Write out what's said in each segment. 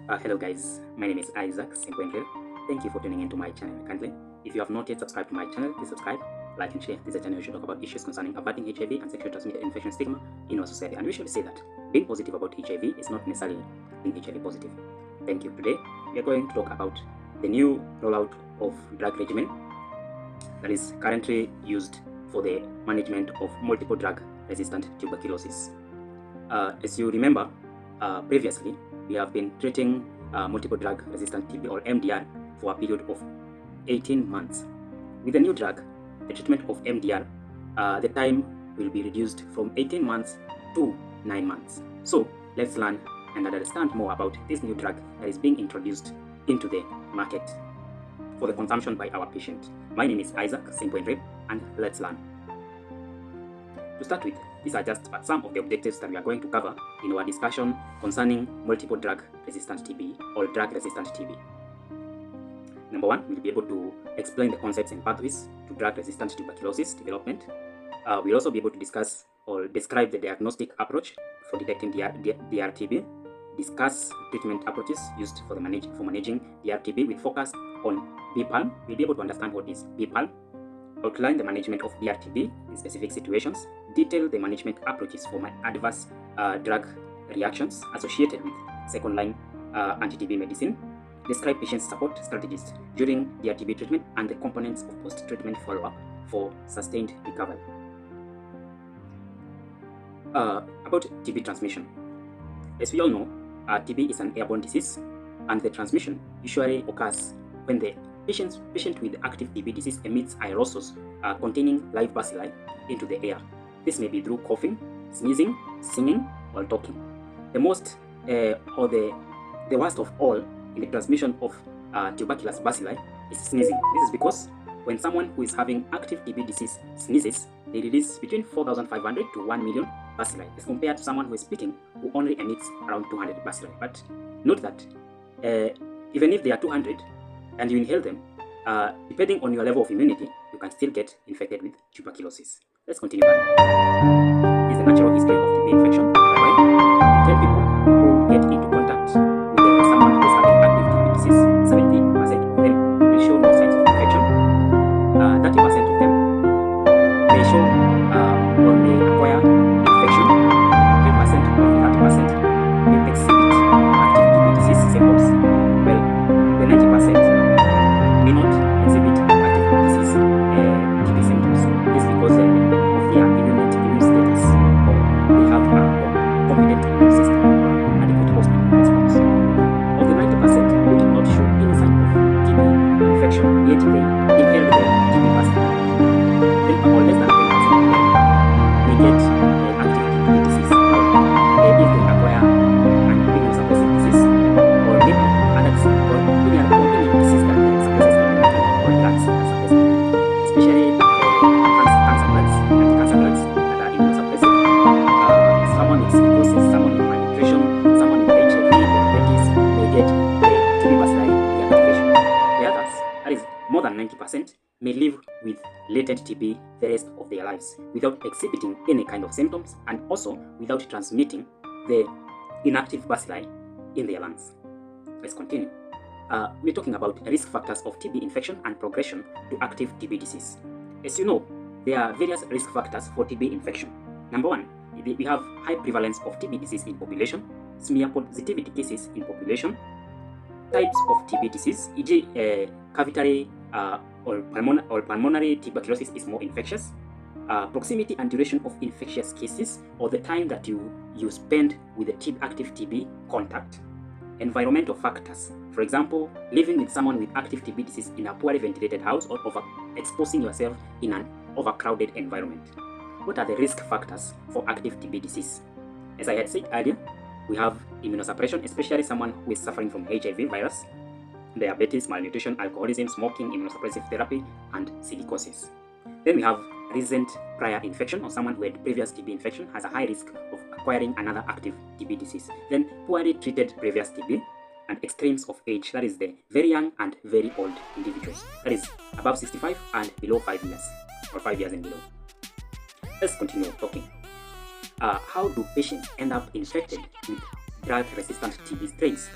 Hello guys, my name is Isaac Simple. Thank you for tuning into my channel. Kindly, if you have not yet subscribed to my channel, please subscribe, like and share. This is a channel we should talk about issues concerning averting HIV and sexually transmitted infection stigma in our society. And we should say that being positive about HIV is not necessarily being HIV positive. Thank you. Today, we are going to talk about the new rollout of drug regimen that is currently used for the management of multiple drug-resistant tuberculosis. As you remember, previously, we have been treating multiple drug-resistant TB or MDR for a period of 18 months. With the new drug, the treatment of MDR, the time will be reduced from 18 months to 9 months. So let's learn and understand more about this new drug that is being introduced into the market for the consumption by our patient. My name is Isaac Simple, and let's learn. To start with, these are just some of the objectives that we are going to cover in our discussion concerning multiple drug-resistant TB or drug-resistant TB. Number one, we'll be able to explain the concepts and pathways to drug-resistant tuberculosis development. We'll also be able to discuss or describe the diagnostic approach for detecting DRTB, discuss treatment approaches used for managing DRTB with focus on BPALM. We'll be able to understand what is BPAL, outline the management of DRTB in specific situations, detail the management approaches for adverse drug reactions associated with second-line anti-TB medicine, describe patient support strategies during DRTB treatment, and the components of post-treatment follow-up for sustained recovery. About TB transmission. As we all know, TB is an airborne disease, and the transmission usually occurs when the patient with active TB disease emits aerosols containing live bacilli into the air. This may be through coughing, sneezing, singing, or talking. The most or the worst of all in the transmission of tuberculous bacilli is sneezing. This is because when someone who is having active TB disease sneezes, they release between 4,500 to 1 million bacilli, as compared to someone who is speaking who only emits around 200 bacilli. But note that even if they are 200 and you inhale them, depending on your level of immunity, you can still get infected with tuberculosis. Let's continue. This is the natural history of TB infection. By the way, 10 people who get into contact with someone who is having active TB disease, 70% of them will show no signs of infection. 30% of them may show or may acquire infection. 10% of the 30% will exhibit active TB disease symptoms. Well, the 90% may not exhibit active disease TB symptoms. This is because of their immune status, or they have a competent immune system or adequate host immune response. Of the 90% who did not show any sign of TB infection, yet they inhaled the TB bacilli, then or less than 10% of them may get active TB disease, if they acquire an immunosuppressive disease, or maybe other disease, or any disease that suppresses immunity, or drugs that suppress immunity, especially cancer drugs, anti-cancer drugs that are immunosuppressive. Someone with cirrhosis, someone with malnutrition, someone with HIV, diabetes may get the TB bacilli reactivation. The others, that is more than 90%, may live with latent TB the rest of their lives without exhibiting any kind of symptoms, and also without transmitting the inactive bacilli in their lungs. Let's continue. We're talking about risk factors of TB infection and progression to active TB disease. As you know, there are various risk factors for TB infection. Number one, we have high prevalence of TB disease in population, smear positivity cases in population, types of TB disease, e.g. cavitary or pulmonary tuberculosis is more infectious, proximity and duration of infectious cases, or the time that you spend with the active TB contact, environmental factors. For example, living with someone with active TB disease in a poorly ventilated house, or exposing yourself in an overcrowded environment. What are the risk factors for active TB disease? As I had said earlier, we have immunosuppression, especially someone who is suffering from HIV virus, diabetes, malnutrition, alcoholism, smoking, immunosuppressive therapy, and silicosis. Then we have recent prior infection, or someone who had previous TB infection has a high risk of acquiring another active TB disease. Then poorly treated previous TB, and extremes of age, that is the very young and very old individuals, that is above 65 and below 5 years, or 5 years and below. Let's continue talking. How do patients end up infected with drug-resistant TB strains?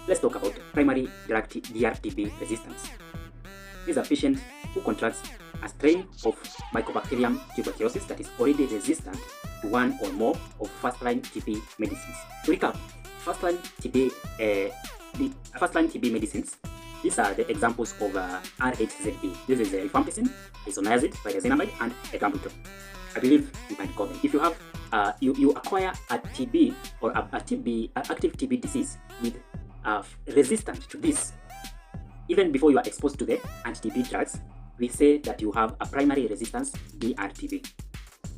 let's talk about primary drug DRTB resistance. This is a patient who contracts a strain of Mycobacterium tuberculosis that is already resistant to one or more of first-line TB medicines. To recap, first-line TB medicines, these are the examples of R8ZE. This is rifampicin, isoniazid, pyrazinamide, and ethambutol. I believe you might call them. If you have you acquire a TB or active TB disease with resistance to this, even before you are exposed to the anti-TB drugs, we say that you have a primary resistance DRTB.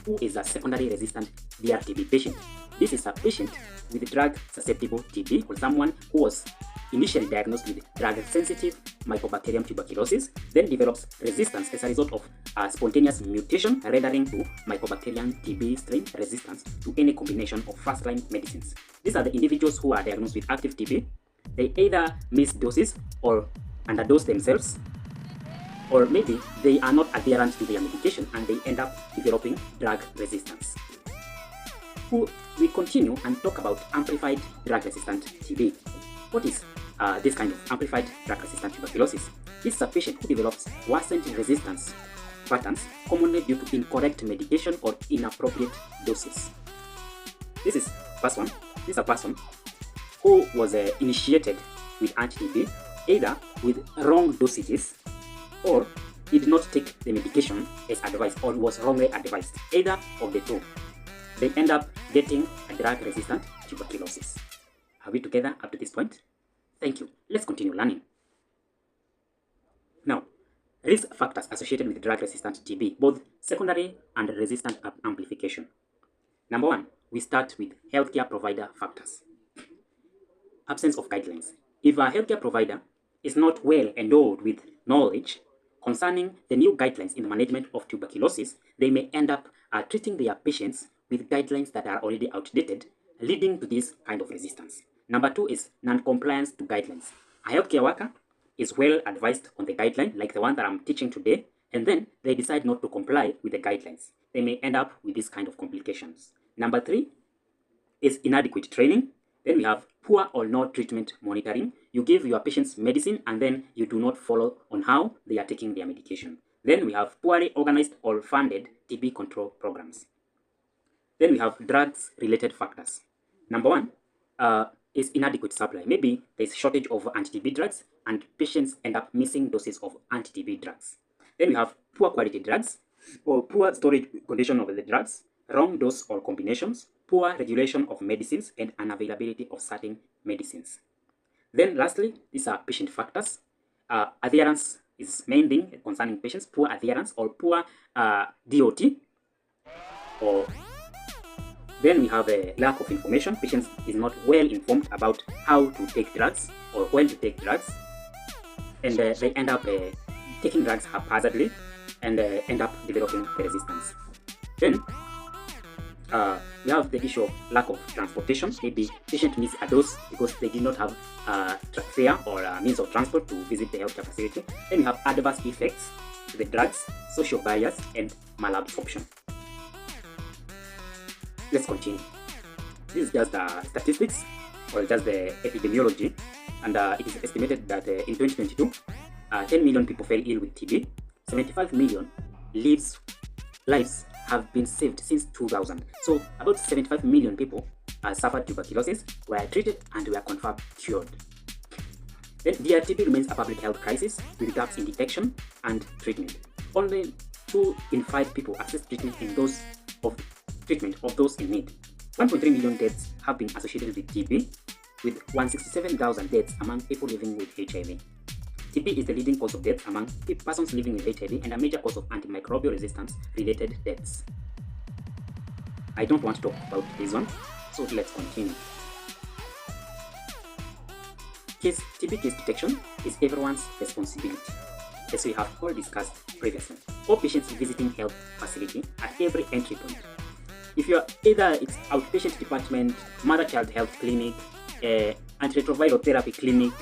Who is a secondary resistant DRTB patient? This is a patient with drug-susceptible TB, or someone who was initially diagnosed with drug-sensitive Mycobacterium tuberculosis, then develops resistance as a result of a spontaneous mutation rendering to Mycobacterium TB strain resistance to any combination of first-line medicines. These are the individuals who are diagnosed with active TB. They either miss doses or underdose themselves, or maybe they are not adherent to their medication and they end up developing drug resistance. We continue and talk about amplified drug-resistant TB. What is this kind of amplified drug-resistant tuberculosis? This is a patient who develops worsened resistance patterns, commonly due to incorrect medication or inappropriate doses. This is a person who was initiated with anti-TB either with wrong dosages or did not take the medication as advised or was wrongly advised. Either of the two, they end up getting a drug-resistant tuberculosis. Are we together up to this point? Thank you. Let's continue learning. Now, risk factors associated with drug-resistant TB, both secondary and resistant amplification. Number one, we start with healthcare provider factors. Absence of guidelines. If a healthcare provider is not well endowed with knowledge concerning the new guidelines in the management of tuberculosis, they may end up treating their patients with guidelines that are already outdated, leading to this kind of resistance. Number two is non-compliance to guidelines. A healthcare worker is well advised on the guideline, like the one that I'm teaching today, and then they decide not to comply with the guidelines. They may end up with this kind of complications. Number three is inadequate training. Then we have poor or no treatment monitoring. You give your patients medicine and then you do not follow on how they are taking their medication. Then we have poorly organized or funded TB control programs. Then we have drugs-related factors. Number one is inadequate supply. Maybe there's a shortage of anti-TB drugs and patients end up missing doses of anti-TB drugs. Then we have poor quality drugs or poor storage condition of the drugs, wrong dose or combinations, poor regulation of medicines, and unavailability of certain medicines. Then lastly, these are patient factors. Adherence is main thing concerning patients, poor adherence or poor DOT. Or then we have a lack of information. Patients is not well informed about how to take drugs or when to take drugs, and they end up taking drugs haphazardly and end up developing resistance. Then we have the issue of lack of transportation. Maybe patient needs a dose because they did not have fare or means of transport to visit the healthcare facility. Then we have adverse effects to the drugs, social bias, and malabsorption. Let's continue. This is just the statistics or just the epidemiology, and it is estimated that in 2022, 10 million people fell ill with TB. 75 million lives have been saved since 2000. So about 75 million people suffered tuberculosis, were treated, and were confirmed cured. Then DRTB remains a public health crisis with gaps in detection and treatment. Only 2 in 5 people access treatment of those in need. 1.3 million deaths have been associated with TB, with 167,000 deaths among people living with HIV. TB is the leading cause of death among persons living with HIV and a major cause of antimicrobial resistance-related deaths. I don't want to talk about this one, so let's continue. TB case detection is everyone's responsibility, as we have all discussed previously. All patients visiting health facility at every entry point. If you are either it's outpatient department, mother-child health clinic, antiretroviral therapy clinic,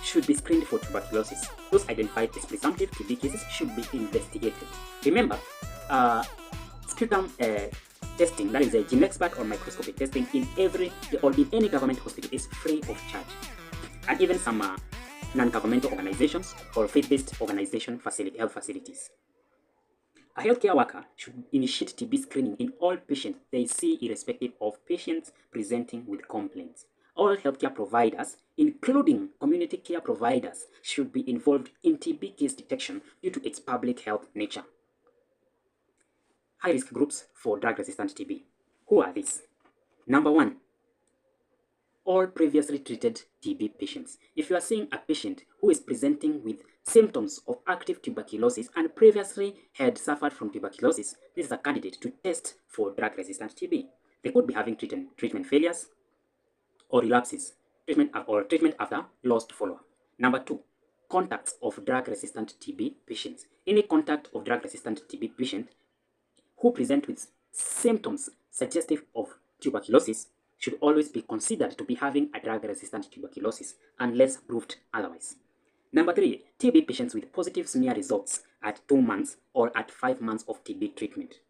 should be screened for tuberculosis. Those identified as presumptive TB cases should be investigated. Remember, sputum testing, that is a gene expert or microscopic testing, in every or in any government hospital is free of charge. And even some non-governmental organizations or faith-based organization health facilities. A healthcare worker should initiate TB screening in all patients they see, irrespective of patients presenting with complaints. All healthcare providers, including community care providers, should be involved in TB case detection due to its public health nature. High-risk groups for drug-resistant TB. Who are these? Number 1, all previously treated TB patients. If you are seeing a patient who is presenting with symptoms of active tuberculosis and previously had suffered from tuberculosis, this is a candidate to test for drug-resistant TB. They could be having treatment failures or relapses, treatment after lost follow-up. Number 2, contacts of drug-resistant TB patients. Any contact of drug-resistant TB patient who present with symptoms suggestive of tuberculosis should always be considered to be having a drug-resistant tuberculosis unless proved otherwise. Number 3, TB patients with positive smear results at 2 months or at 5 months of TB treatment.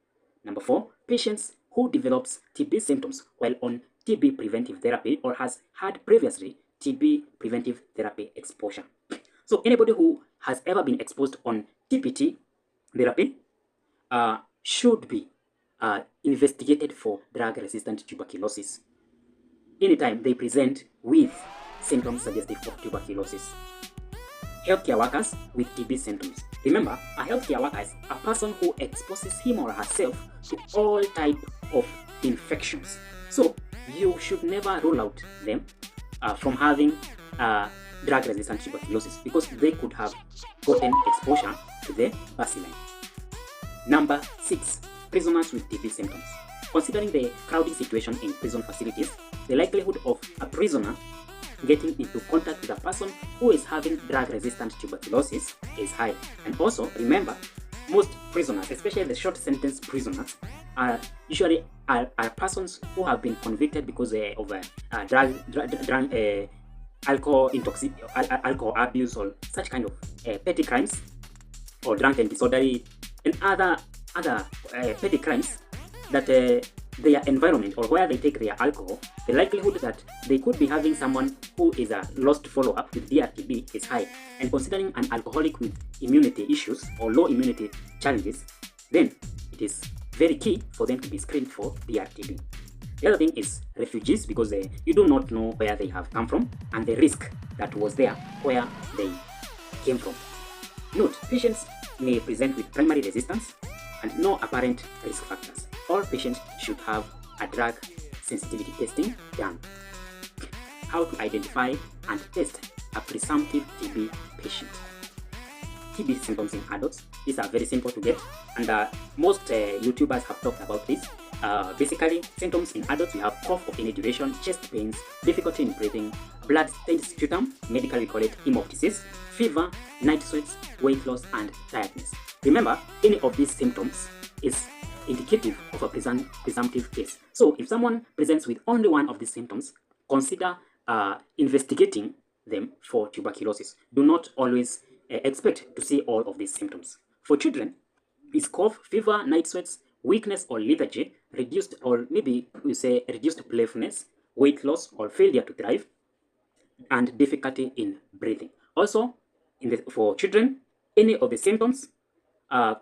Number 4, patients who develops TB symptoms while on TB preventive therapy or has had previously TB preventive therapy exposure. So anybody who has ever been exposed on TPT therapy should be investigated for drug-resistant tuberculosis anytime they present with symptoms suggestive of tuberculosis. Healthcare workers with TB symptoms. Remember, a healthcare worker is a person who exposes him or herself to all types of infections. So you should never rule out them from having drug-resistant tuberculosis because they could have gotten exposure to the bacilli. Number 6, prisoners with TB symptoms. Considering the crowding situation in prison facilities, the likelihood of a prisoner getting into contact with a person who is having drug-resistant tuberculosis is high. And also, remember, most prisoners, especially the short sentence prisoners, are usually are persons who have been convicted because of alcohol abuse or such kind of petty crimes, or drunken disorderly and other petty crimes, that their environment or where they take their alcohol, the likelihood that they could be having someone who is a lost follow-up with DRTB is high. And considering an alcoholic with immunity issues or low immunity challenges, then it is very key for them to be screened for DRTB. The other thing is refugees, because you do not know where they have come from and the risk that was there where they came from. Note, patients may present with primary resistance and no apparent risk factors. All patients should have a drug sensitivity testing done. How to identify and test a presumptive TB patient. TB symptoms in adults. These are very simple to get, and most YouTubers have talked about this. Basically, symptoms in adults, we have cough of any duration, chest pains, difficulty in breathing, blood-stained sputum, medically we call it hemoptysis, fever, night sweats, weight loss, and tiredness. Remember, any of these symptoms is indicative of a presumptive case. So if someone presents with only one of these symptoms, consider investigating them for tuberculosis. Do not always expect to see all of these symptoms. For children, is cough, fever, night sweats, weakness or lethargy, reduced or maybe we say reduced playfulness, weight loss or failure to thrive, and difficulty in breathing. Also, for children, any of the symptoms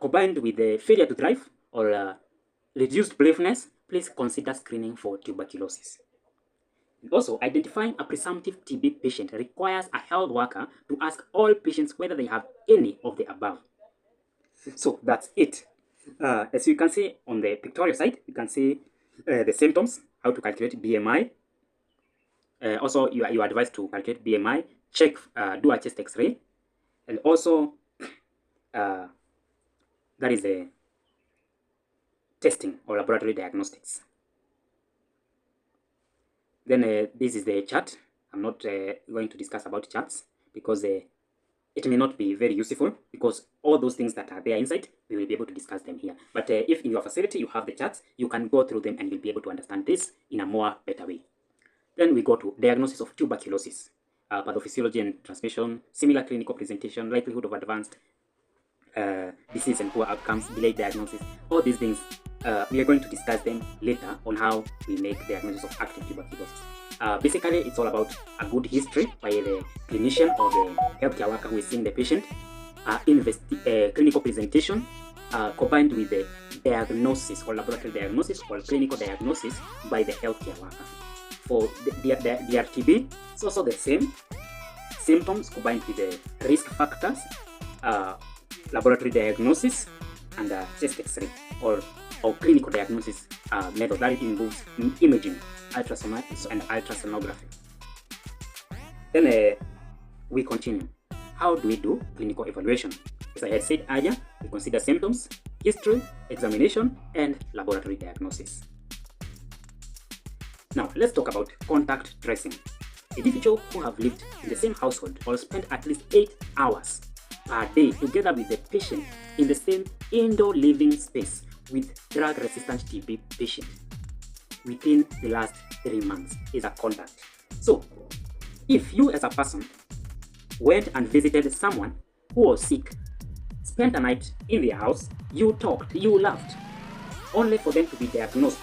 combined with the failure to thrive or reduced playfulness, please consider screening for tuberculosis. Also, identifying a presumptive TB patient requires a health worker to ask all patients whether they have any of the above. So that's it. As you can see on the pictorial side, you can see the symptoms, how to calculate BMI. Also, you are advised to calculate BMI, check, do a chest X-ray, and also that is a testing or laboratory diagnostics. Then this is the chart. I'm not going to discuss about charts because it may not be very useful, because all those things that are there inside, we will be able to discuss them here. But if in your facility you have the charts, you can go through them and you'll be able to understand this in a more better way. Then we go to diagnosis of tuberculosis, pathophysiology and transmission, similar clinical presentation, likelihood of advanced disease and poor outcomes, delayed diagnosis, all these things. We are going to discuss them later on how we make diagnosis of active tuberculosis. Basically, it's all about a good history by the clinician or the healthcare worker who is seeing the patient, clinical presentation, combined with the diagnosis or laboratory diagnosis or clinical diagnosis by the healthcare worker. For the TB, it's also the same symptoms combined with the risk factors, laboratory diagnosis, and chest X-ray or clinical diagnosis method that involves imaging, ultrasonography, and ultrasonography. Then we continue. How do we do clinical evaluation? As I had said earlier, we consider symptoms, history, examination, and laboratory diagnosis. Now, let's talk about contact tracing. Individuals who have lived in the same household or spent at least 8 hours per day together with the patient in the same indoor living space with drug-resistant TB patient within the last 3 months is a contact. So, if you as a person went and visited someone who was sick, spent a night in their house, you talked, you laughed, only for them to be diagnosed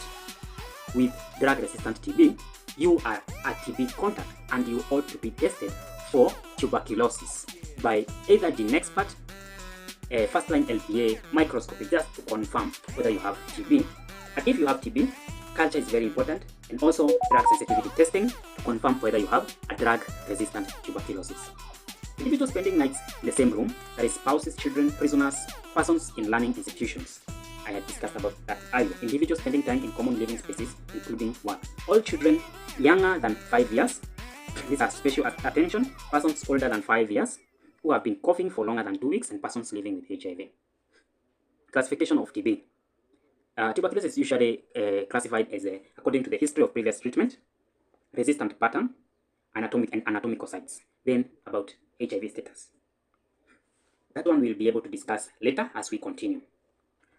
with drug-resistant TB, you are a TB contact and you ought to be tested for tuberculosis by either gene expert, first-line LPA microscopy just to confirm whether you have TB. And if you have TB, culture is very important, and also drug sensitivity testing to confirm whether you have a drug-resistant tuberculosis. Individuals spending nights in the same room, that is spouses, children, prisoners, persons in learning institutions. I had discussed about that earlier. Individuals spending time in common living spaces, including work. All children younger than 5 years, these are special attention, persons older than 5 years, who have been coughing for longer than 2 weeks, and persons living with HIV. Classification of TB. Tuberculosis is usually classified as according to the history of previous treatment, resistant pattern, anatomical sites, then about HIV status. That one we'll be able to discuss later as we continue.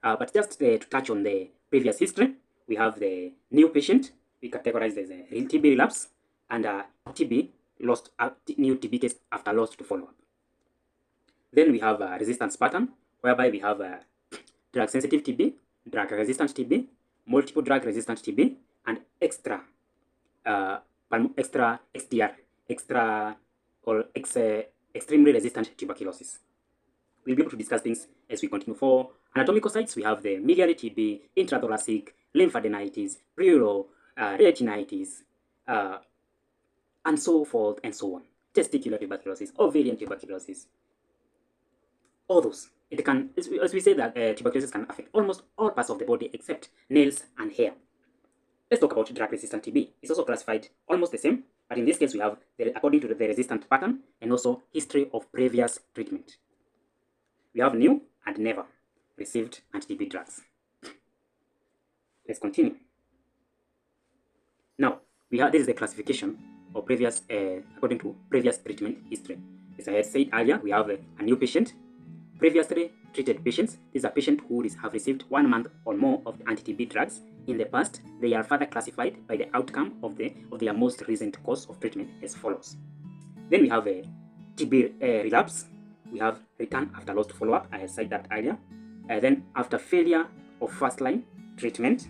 But just to touch on the previous history, we have the new patient, we categorize as a real TB relapse, and TB lost, new TB test after lost to follow-up. Then we have a resistance pattern, whereby we have drug-sensitive TB, drug-resistant TB, multiple drug-resistant TB, and extra XDR, extremely resistant tuberculosis. We'll be able to discuss things as we continue. For anatomical sites, we have the miliary TB, intrathoracic, lymphadenitis, pleural, retinitis, and so forth and so on. Testicular tuberculosis, ovarian tuberculosis. All those. It can, as we say that tuberculosis can affect almost all parts of the body except nails and hair. Let's talk about drug-resistant TB. It's also classified almost the same, but in this case we have according to the resistant pattern and also history of previous treatment. We have new and never received anti-TB drugs. Let's continue. Now, this is the classification of previous, according to previous treatment history. As I had said earlier, we have a new patient, previously treated patients. These are patients who have received 1 month or more of the anti-TB drugs in the past. They are further classified by the outcome of their most recent course of treatment as follows. Then we have a TB relapse. We have return after lost follow-up. I had said that earlier. Then after failure of first-line treatment,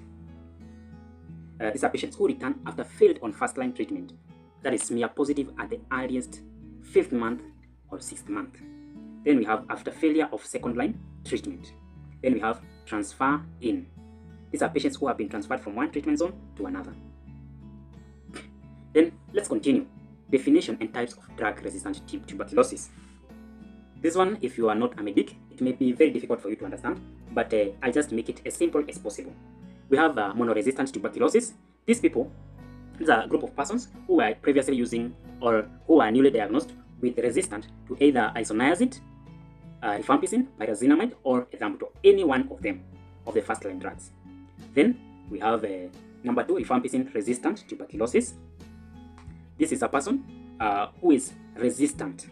these are patients who return after failed on first-line treatment. That is smear positive at the earliest 5th month or 6th month. Then we have after failure of second-line treatment. Then we have transfer in. These are patients who have been transferred from one treatment zone to another. Then let's continue. Definition and types of drug-resistant tuberculosis. This one, if you are not a medic, it may be very difficult for you to understand, but I'll just make it as simple as possible. We have monoresistant tuberculosis. These people, these are a group of persons who were previously using or who are newly diagnosed with resistant to either isoniazid, rifampicin, pyrazinamide, or ethambutol, any one of them, of the first-line drugs. Then we have number 2, rifampicin resistant tuberculosis. This is a person who is resistant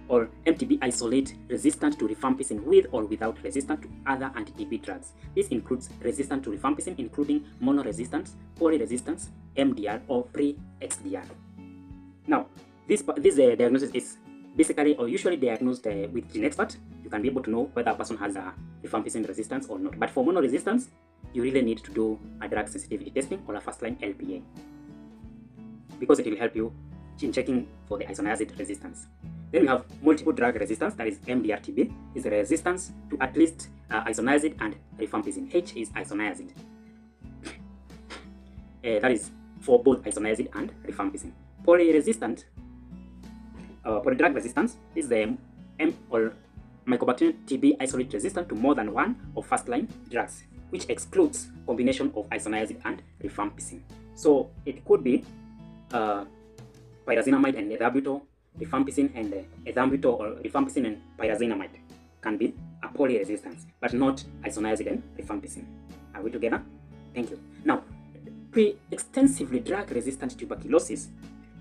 or MTB isolate resistant to rifampicin with or without resistant to other anti-TB drugs. This includes resistant to rifampicin, including monoresistance, polyresistance, MDR, or pre-XDR. Now, this diagnosis is basically or usually diagnosed with gene expert, you can be able to know whether a person has a rifampicin resistance or not. But for mono resistance, you really need to do a drug sensitivity testing or a first-line LPA, because it will help you in checking for the isoniazid resistance. Then we have multiple drug resistance, that is MDR-TB, is a resistance to at least isoniazid and rifampicin. H is isoniazid. That is for both isoniazid and rifampicin. Polyresistant, polydrug resistance is the M or Mycobacterium TB isolate resistant to more than one of first-line drugs, which excludes combination of isoniazid and rifampicin. So it could be pyrazinamide and ethambutol, rifampicin and ethambutol, or rifampicin and pyrazinamide can be a polyresistance, but not isoniazid and rifampicin. Are we together? Thank you. Now, pre-extensively drug-resistant tuberculosis.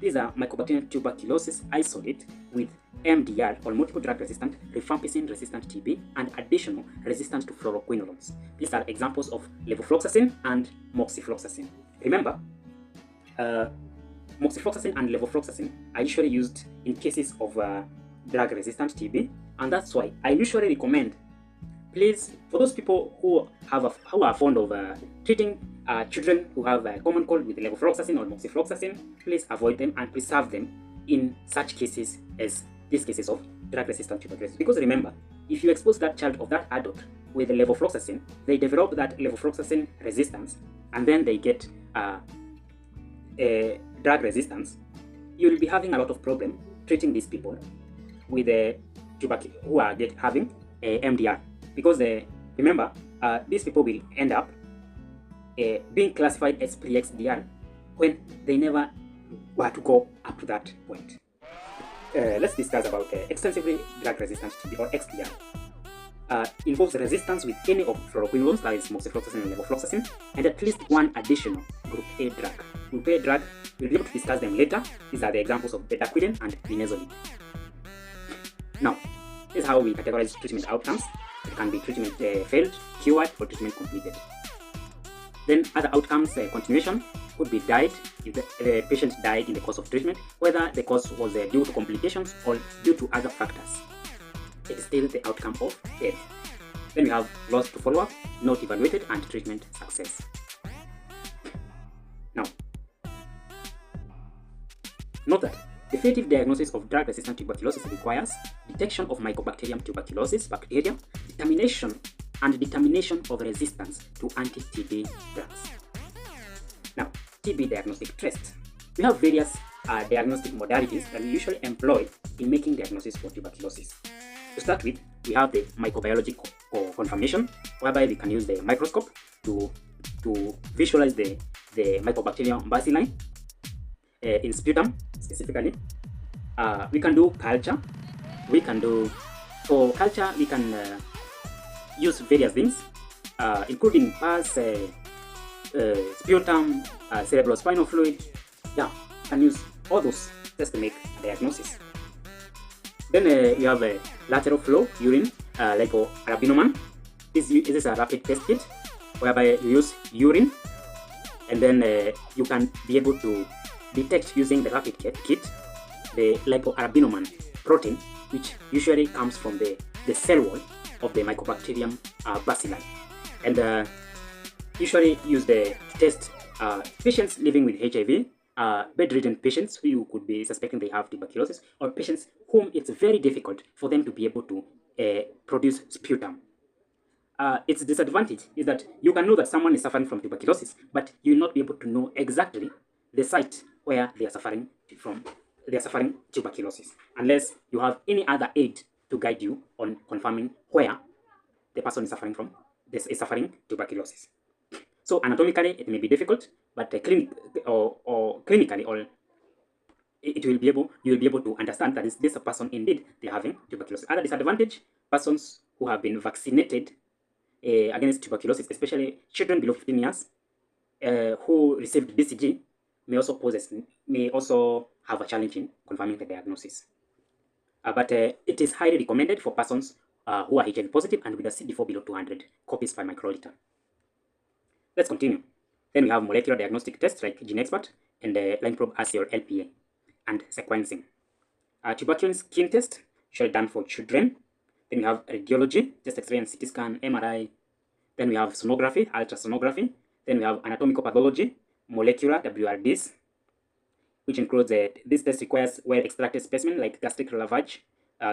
These are Mycobacterium tuberculosis isolate with MDR or multiple drug-resistant, rifampicin-resistant TB, and additional resistance to fluoroquinolones. These are examples of levofloxacin and moxifloxacin. Remember, moxifloxacin and levofloxacin are usually used in cases of drug-resistant TB, and that's why I usually recommend, please, for those people who are fond of treating children who have a common cold with levofloxacin or moxifloxacin, please avoid them and preserve them in such cases as these cases of drug-resistant tuberculosis. Because remember, if you expose that child or that adult with levofloxacin, they develop that levofloxacin resistance, and then they get drug resistance. You will be having a lot of problem treating these people with tuberculosis who are having MDR, because remember, these people will end up being classified as pre-XDR when they never were to go up to that point. Let's discuss about extensively drug-resistant TB or XDR. Involves resistance with any of fluoroquinolones, that is moxifloxacin and levofloxacin, and at least one additional group A drug. Group A drug, we'll be able to discuss them later. These are the examples of betaquidine and linezolid. Now, this is how we categorize treatment outcomes. It can be treatment failed, cured, or treatment completed. Then other outcomes, continuation, could be died if the patient died in the course of treatment, whether the cause was due to complications or due to other factors. It is still the outcome of death. Then we have loss to follow-up, not evaluated, and treatment success. Now, note that definitive diagnosis of drug-resistant tuberculosis requires detection of Mycobacterium tuberculosis bacteria, determination of resistance to anti-TB drugs. Now, TB diagnostic test. We have various diagnostic modalities that we usually employ in making diagnosis for tuberculosis. To start with, we have the microbiology confirmation, whereby we can use the microscope to visualize the Mycobacterium bacilli in sputum specifically. We can do culture. For culture, we can use various things, including pus, sputum, cerebrospinal fluid. Yeah, can use all those tests to make a diagnosis. Then we have a lateral flow urine, lipoarabinoman. This is a rapid test kit whereby you use urine, and then you can be able to detect using the rapid kit the lipoarabinoman protein, which usually comes from the cell wall of the Mycobacterium bacilli, and usually use to test patients living with HIV, bedridden patients who you could be suspecting they have tuberculosis, or patients whom it's very difficult for them to be able to produce sputum. Its disadvantage is that you can know that someone is suffering from tuberculosis, but you will not be able to know exactly the site where they are suffering from. They are suffering tuberculosis, unless you have any other aid to guide you on confirming where the person is suffering from. This is suffering tuberculosis. So anatomically, it may be difficult, but clinically, or you will be able to understand that this a person indeed they are having tuberculosis. Other disadvantage: persons who have been vaccinated against tuberculosis, especially children below 15 years who received BCG, may also have a challenge in confirming the diagnosis. But it is highly recommended for persons who are HIV positive and with a CD4 below 200 copies per microliter. Let's continue. Then we have molecular diagnostic tests like GeneXpert and line probe assay or LPA, and sequencing. Tuberculin skin test, usually done for children. Then we have radiology, chest X-ray and CT scan, MRI. Then we have sonography, ultrasonography. Then we have anatomical pathology, molecular WRDs, which includes this test requires well-extracted specimen like gastric lavage,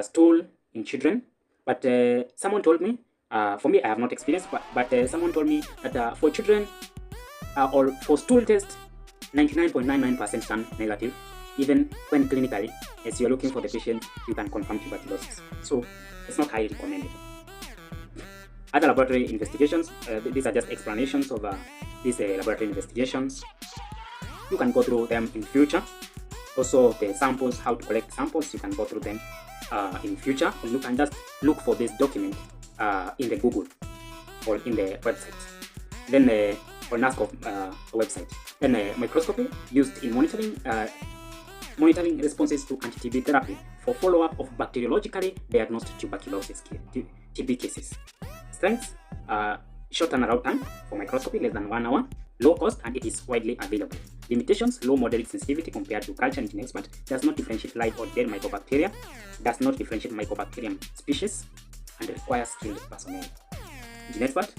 stool in children. But someone told me, for me, I have not experienced, but someone told me that for children or for stool test, 99.99% turn negative. Even when clinically, as you're looking for the patient, you can confirm tuberculosis. So it's not highly recommended. Other laboratory investigations, these are just explanations of these laboratory investigations. You can go through them in future. Also the samples, how to collect samples, you can go through them in future. Or you can just look for this document in the Google or in the website. Then or NASCO website. Then microscopy used in monitoring responses to anti-TB therapy for follow-up of bacteriologically diagnosed tuberculosis TB cases. Strengths, short turnaround time for microscopy, less than 1 hour, low cost, and it is widely available. Limitations, low moderate sensitivity compared to culture and GeneXpert, does not differentiate live or dead mycobacteria, does not differentiate mycobacterium species, and requires skilled personnel. GeneXpert,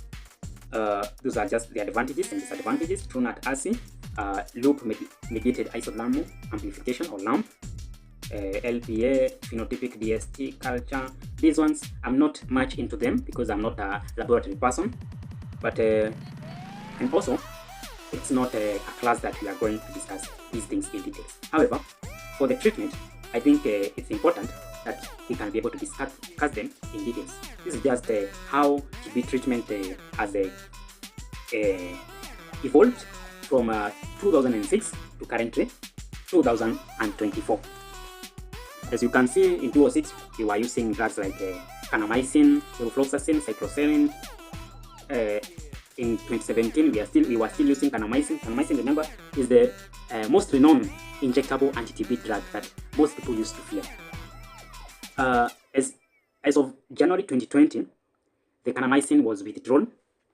those are just the advantages and disadvantages. TrueNAT-AC, loop mediated isothermal amplification or LAMP, LPA, phenotypic DST, culture. These ones I'm not much into them because I'm not a laboratory person, but and also it's not a class that we are going to discuss these things in details. However, for the treatment, I think it's important that we can be able to discuss them in details. This is just how TB treatment has evolved from 2006 to currently 2024. As you can see, in 2006 we were using drugs like kanamycin, levofloxacin, cycloserine. In 2017 we were still using kanamycin. Kanamycin, remember, is the most renowned injectable anti-TB drug that most people used to fear. As of January 2020, the kanamycin was withdrawn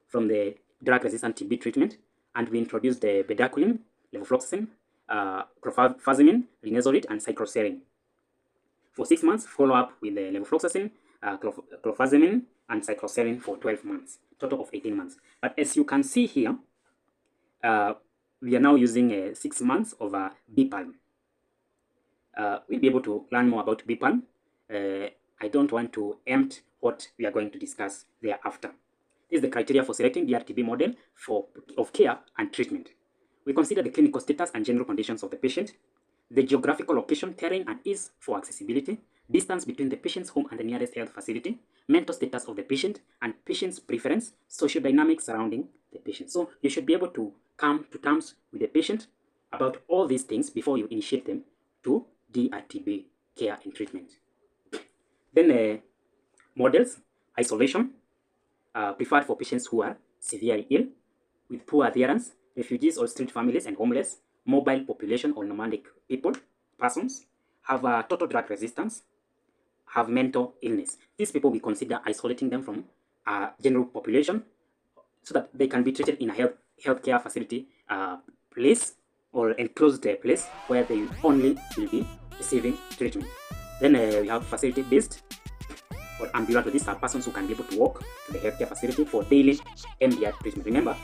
from the drug-resistant TB treatment, and we introduced the bedaquiline, levofloxacin, clofazimine, linezolid, and cycloserine. For 6 months, follow up with the levofloxacin, clofazimine, and cycloserine for 12 months, total of 18 months. But as you can see here, we are now using 6 months of BPALM. We'll be able to learn more about BPALM. I don't want to empt what we are going to discuss thereafter. This is the criteria for selecting the DRTB model of care and treatment. We consider the clinical status and general conditions of the patient, the geographical location, terrain, and ease for accessibility, distance between the patient's home and the nearest health facility, mental status of the patient, and patient's preference, social dynamics surrounding the patient. So you should be able to come to terms with the patient about all these things before you initiate them to DRTB care and treatment. Then models, isolation, preferred for patients who are severely ill, with poor adherence, refugees or street families and homeless, mobile population or nomadic persons, have a total drug resistance, have mental illness. These people, we consider isolating them from general population so that they can be treated in a healthcare facility place or enclosed place where they only will be receiving treatment. Then we have facility-based or ambulant. These are persons who can be able to walk to the healthcare facility for daily MDR treatment. Remember,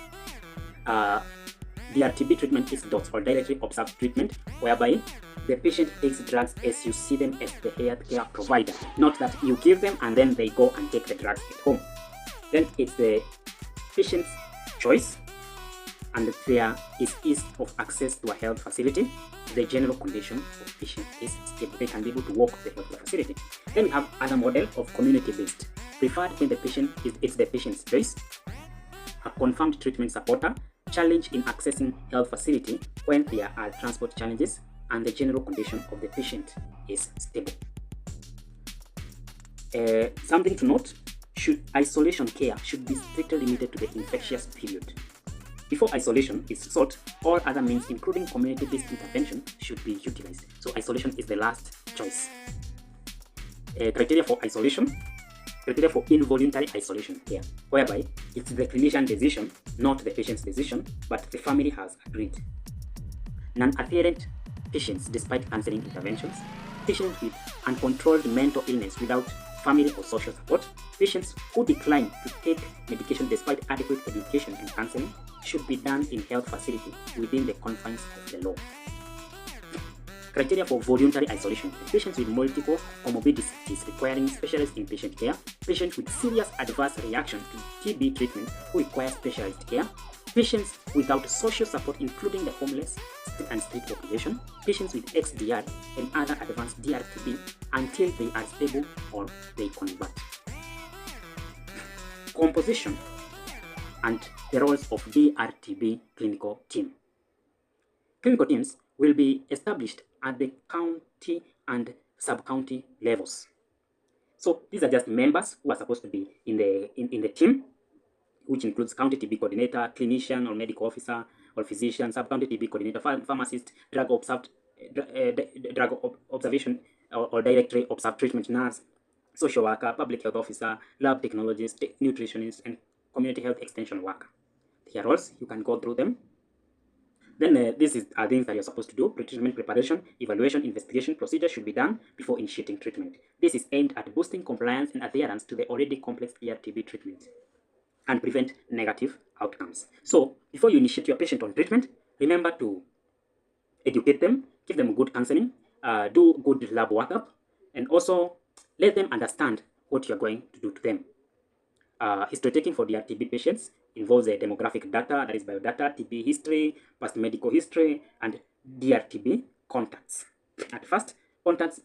DRTB treatment is DOTS or directly observed treatment, whereby the patient takes drugs as you see them as the healthcare provider, not that you give them and then they go and take the drugs at home. Then it's the patient's choice, and there is ease of access to a health facility. The general condition of patient is stable. They can be able to walk to the health facility. Then we have other model of community-based, preferred when the patient it's the patient's choice, a confirmed treatment supporter, challenge in accessing health facility when there are transport challenges, and the general condition of the patient is stable. Something to note, isolation care should be strictly limited to the infectious period. Before isolation is sought, all other means, including community-based intervention, should be utilized. So isolation is the last choice. Criteria for isolation, criteria for involuntary isolation care, whereby it's the clinician decision, not the patient's decision, but the family has agreed. Non-adherent patients, despite counseling interventions, patients with uncontrolled mental illness without family or social support, patients who decline to take medication despite adequate education and counseling should be done in health facility within the confines of the law. Criteria for voluntary isolation: patients with multiple comorbidities requiring specialist inpatient care, patients with serious adverse reaction to TB treatment who require specialist care, patients without social support including the homeless and street population, patients with XDR and other advanced DRTB until they are stable or they convert. Composition and the roles of DRTB clinical team. Clinical teams will be established at the county and sub-county levels. So these are just members who are supposed to be in the team, which includes county TB coordinator, clinician or medical officer or physician, sub-county TB coordinator, pharmacist, drug observation or directory observed treatment nurse, social worker, public health officer, lab technologist, nutritionist, and community health extension worker. Their roles, you can go through them. Then these are things that you're supposed to do. Pre-treatment preparation, evaluation, investigation procedure should be done before initiating treatment. This is aimed at boosting compliance and adherence to the already complex DRTB treatment and prevent negative outcomes. So before you initiate your patient on treatment, remember to educate them, give them good counseling, do good lab workup, and also let them understand what you're going to do to them. History taking for DRTB patients involves a demographic data, that is biodata, TB history, past medical history, and DRTB contacts. At first, contacts,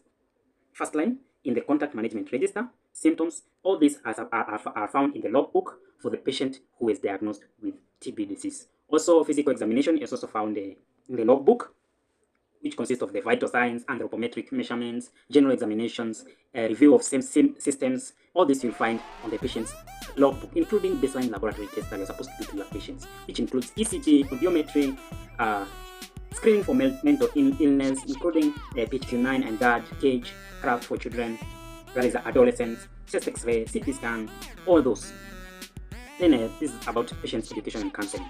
first line in the contact management register, symptoms, all these are found in the logbook for the patient who is diagnosed with TB disease. Also, physical examination is also found in the logbook, which consists of the vital signs, anthropometric measurements, general examinations, a review of systems. All this you'll find on the patient's logbook, including baseline laboratory tests that you're supposed to do to your patients, which includes ECG, audiometry, screening for mental illness, including PHQ-9 and GAD, CAGE, CRAFT for children, that is adolescents, chest X-ray, CT scan, all those. Then this is about patient education and counseling.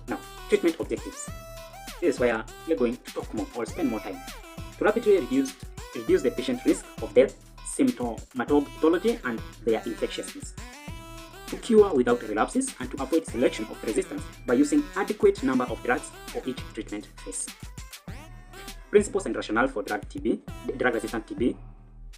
Now, treatment objectives. This is where we're going to talk more or spend more time. To rapidly reduce the patient risk of death, symptomatology, and their infectiousness. To cure without relapses and to avoid selection of resistance by using adequate number of drugs for each treatment phase. Principles and rationale for drug-resistant TB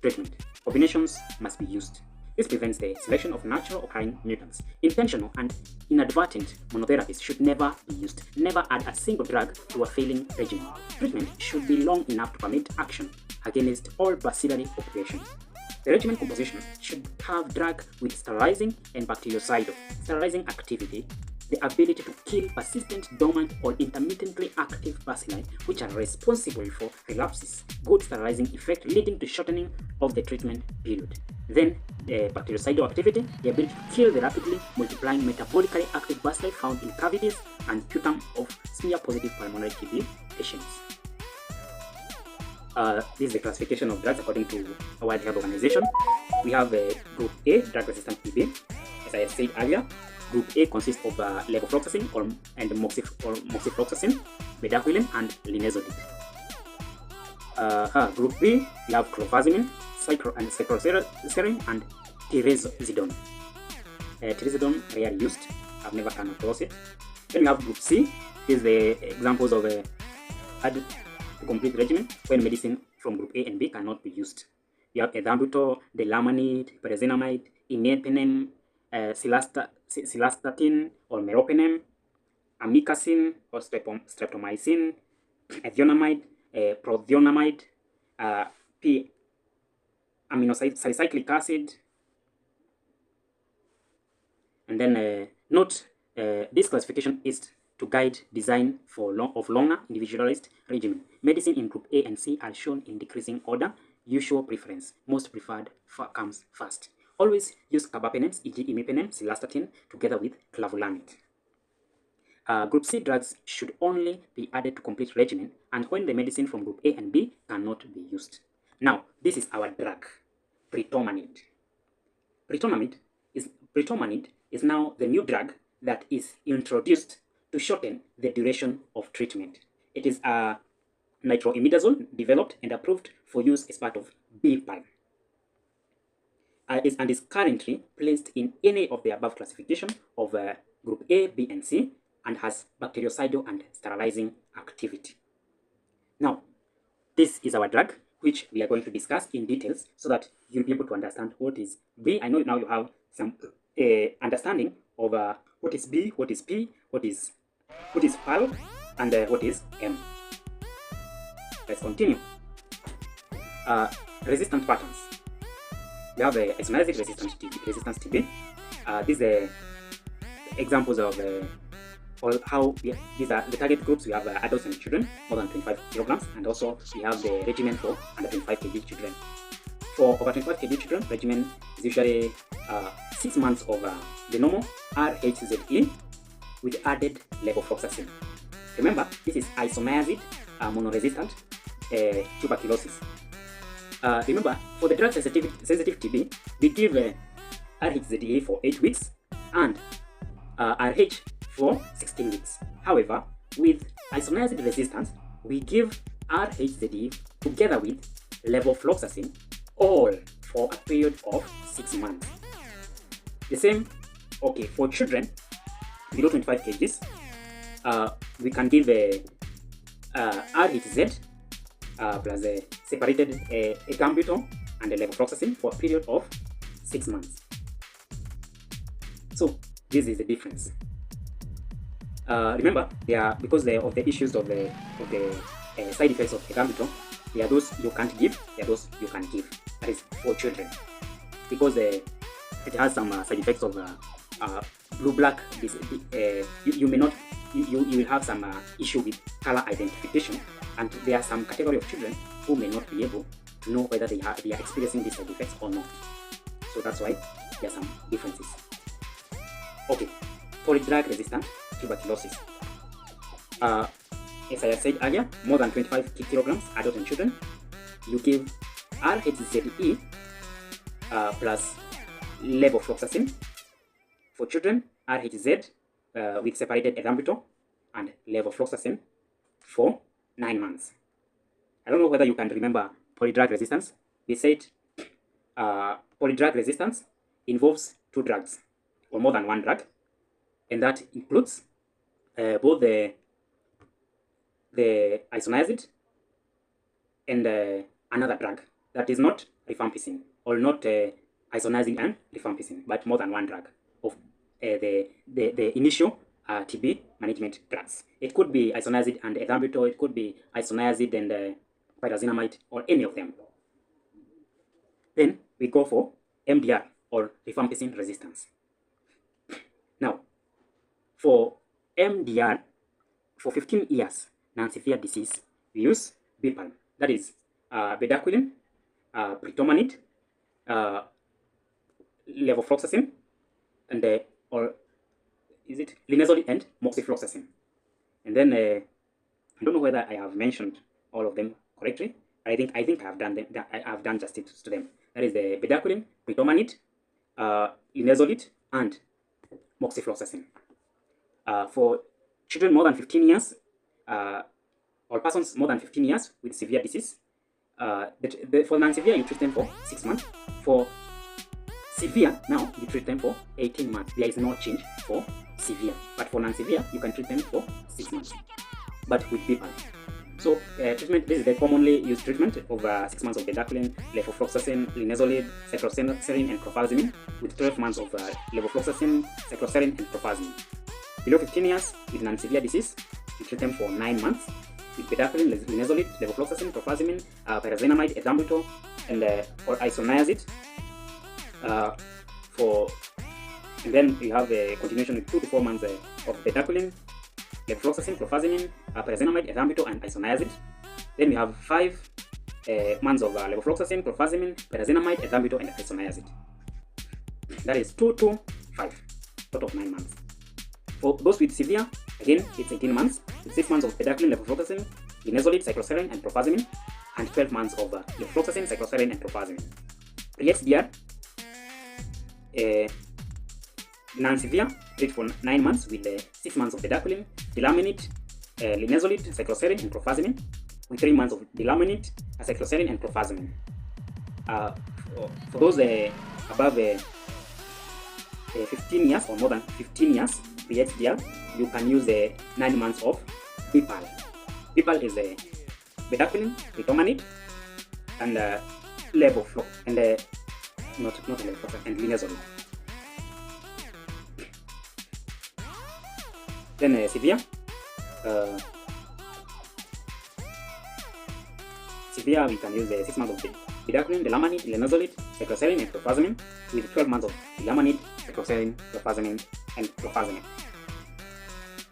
treatment. Combinations must be used. This prevents the selection of natural occurring mutants. Intentional and inadvertent monotherapies should never be used. Never add a single drug to a failing regimen. Treatment should be long enough to permit action against all bacillary populations. The regimen composition should have drug with sterilizing and bactericidal sterilizing activity, the ability to kill persistent, dormant, or intermittently active bacilli which are responsible for relapses, good sterilizing effect leading to shortening of the treatment period. Then, the bactericidal activity, the ability to kill the rapidly multiplying metabolically active bacilli found in cavities and sputum of smear-positive pulmonary TB patients. This is the classification of drugs according to the World Health Organization. We have Group A, drug-resistant TB. As I said earlier, Group A consists of levofloxacin and moxifloxacin, bedaquiline, and linezolid. Group B, we have clofazimine, cycloserine, and tirazoxidone. Tirazoxidone rarely used. I've never come across it. Then we have Group C. These are the examples of added to complete regimen when medicine from Group A and B cannot be used. You have ethambutol, delamanid, pyrazinamide, imipenem, cilastatin or meropenem, amikacin or streptomycin, ethionamide, prothionamide, P-aminosalicylate acid. And then note this classification is to guide design for longer individualized regimen. Medicine in Group A and C are shown in decreasing order, usual preference. Most preferred comes first. Always use carbapenems, e.g. imipenem, cilastatin, together with clavulanate. Group C drugs should only be added to complete regimen and when the medicine from Group A and B cannot be used. Now, this is our drug, pretormanid. Pretormanid is now the new drug that is introduced to shorten the duration of treatment. It is a nitroimidazole developed and approved for use as part of BPAL. And is currently placed in any of the above classification of group A, B, and C, and has bactericidal and sterilizing activity. Now, this is our drug, which we are going to discuss in details so that you'll be able to understand what is B. I know now you have some understanding of what is B, what is P, what is PAL, and what is M. Let's continue. Resistant patterns. We have isoniazid resistance TB. These are examples of these are the target groups. We have adults and children more than 25 kilograms, and also we have the regimen for under 25 kg children. For over 25 kg children, regimen is usually 6 months of the normal RHZE with added levofloxacin. Remember, this is isoniazid monoresistant tuberculosis. Remember, for the drug sensitive TB, we give RHZE for 8 weeks and RH for 16 weeks. However, with isoniazid resistance, we give RHZE together with levofloxacin all for a period of 6 months. The same, okay, for children below 25 kgs, we can give RHZ plus a separated ethambutol and a levofloxacin for a period of 6 months. So this is the difference. Remember, they are because of the issues of the side effects of ethambutol. There are those you can't give, there are those you can give. That is for children, because it has some side effects of blue-black. You may not, you will have some issue with color identification, and there are some category of children who may not be able to know whether they are experiencing these side effects or not. So that's why there are some differences. Okay, polydrug resistant tuberculosis. As I said earlier, more than 25 kilograms, adults and children, you give RHZE plus levofloxacin. For children, RHZ with separated ethambutol and levofloxacin for 9 months. I don't know whether you can remember polydrug resistance. We said polydrug resistance involves 2 drugs or more than 1 drug, and that includes both the isoniazid and another drug that is not rifampicin, or not isoniazid and rifampicin, but more than 1 drug of the initial TB management drugs. It could be isoniazid and ethambutol, it could be isoniazid and pyrazinamide, or any of them. Then we go for MDR, or rifampicin resistance. Now, for MDR, for 15 years, non-severe disease, we use BPAL. That is bedaquiline, pretomanid, levofloxacin, and or is it linezolid and moxifloxacin. And then I don't know whether I have mentioned all of them correctly. I think I have done them. I have done justice to them. That is the bedaquiline, pretomanid, linezolid, and moxifloxacin. For children more than 15 years, or persons more than 15 years with severe disease, for non-severe, you treat them for 6 months. For severe, now you treat them for 18 months. There is no change for severe. But for non-severe, you can treat them for 6 months. But with BPAL. So treatment, this is the commonly used treatment of 6 months of bedaquiline, levofloxacin, linezolid, cycloserine, and clofazimine, with 12 months of levofloxacin, cycloserine, and clofazimine. Below 15 years with non-severe disease, you treat them for 9 months with bedaquiline, linezolid, levofloxacin, clofazimine, pyrazinamide, ethambutol, and or isoniazid. And then you have a continuation with 2 to 4 months of bedaquiline, levofloxacin, clofazimine, pyrazinamide, ethambutol, and isoniazid. Then we have 5 months of levofloxacin, clofazimine, pyrazinamide, ethambutol, and isoniazid. That is 2 to 5, total of 9 months. For those with severe, again, it's 18 months, with 6 months of bedaquiline, levofloxacin, linezolid, cycloserine, and clofazimine, and 12 months of levofloxacin, cycloserine, and clofazimine. Pre-XDR, non-severe, treat for 9 months with 6 months of bedaquiline, dilaminid, linezolid, cycloserine, and clofazimine, with 3 months of delamanid, acycloserine, and clofazimine. For those above 15 years or more than 15 years pre-HDL, you can use 9 months of BPAL. BPAL is bedaquiline, ritomanid, and levoflox, and not levoflox, and linezolid. Then severe we can use 6 months of bedaquiline, delamanid, linezolid, cycloserine, and clofazimine, with 12 months of delamanid, cycloserine, clofazimine, and clofazimine.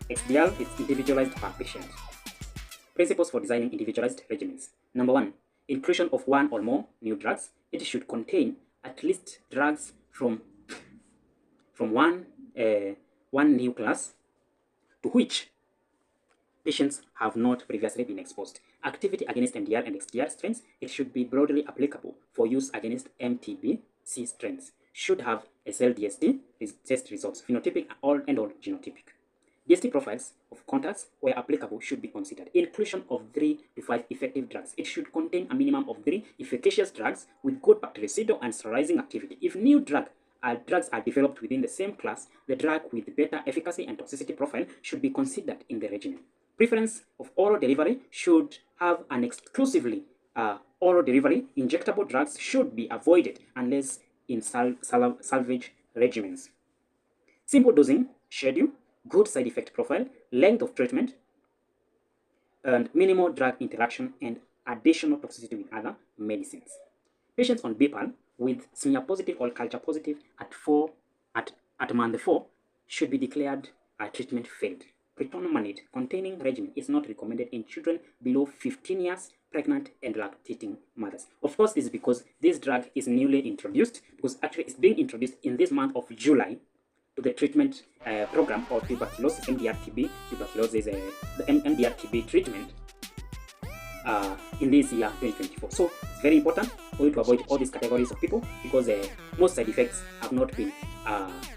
HDL is individualized per patient. Principles for designing individualized regimens. Number 1, inclusion of one or more new drugs. It should contain at least drugs from one new class to which patients have not previously been exposed. Activity against MDR and XDR strains, it should be broadly applicable for use against MTBC strains. Should have SLDST test results, phenotypic and or genotypic. DST profiles of contacts, where applicable, should be considered. Inclusion of 3 to 5 effective drugs. It should contain a minimum of 3 efficacious drugs with good bactericidal and sterilizing activity. If new drugs are developed within the same class, the drug with better efficacy and toxicity profile should be considered in the regimen. Preference of oral delivery should have an exclusively oral delivery. Injectable drugs should be avoided unless in salvage regimens. Simple dosing schedule, good side effect profile, length of treatment, and minimal drug interaction and additional toxicity with other medicines. Patients on BPAL with smear positive or culture positive at month 4 should be declared treatment failed. Pretonomanid containing regimen is not recommended in children below 15 years, pregnant and lactating mothers. Of course, this is because this drug is newly introduced, because actually it's being introduced in this month of July to the treatment program of tuberculosis, MDR-TB, tuberculosis, the MDR-TB treatment in this year 2024. So it's very important for you to avoid all these categories of people, because most side effects have not been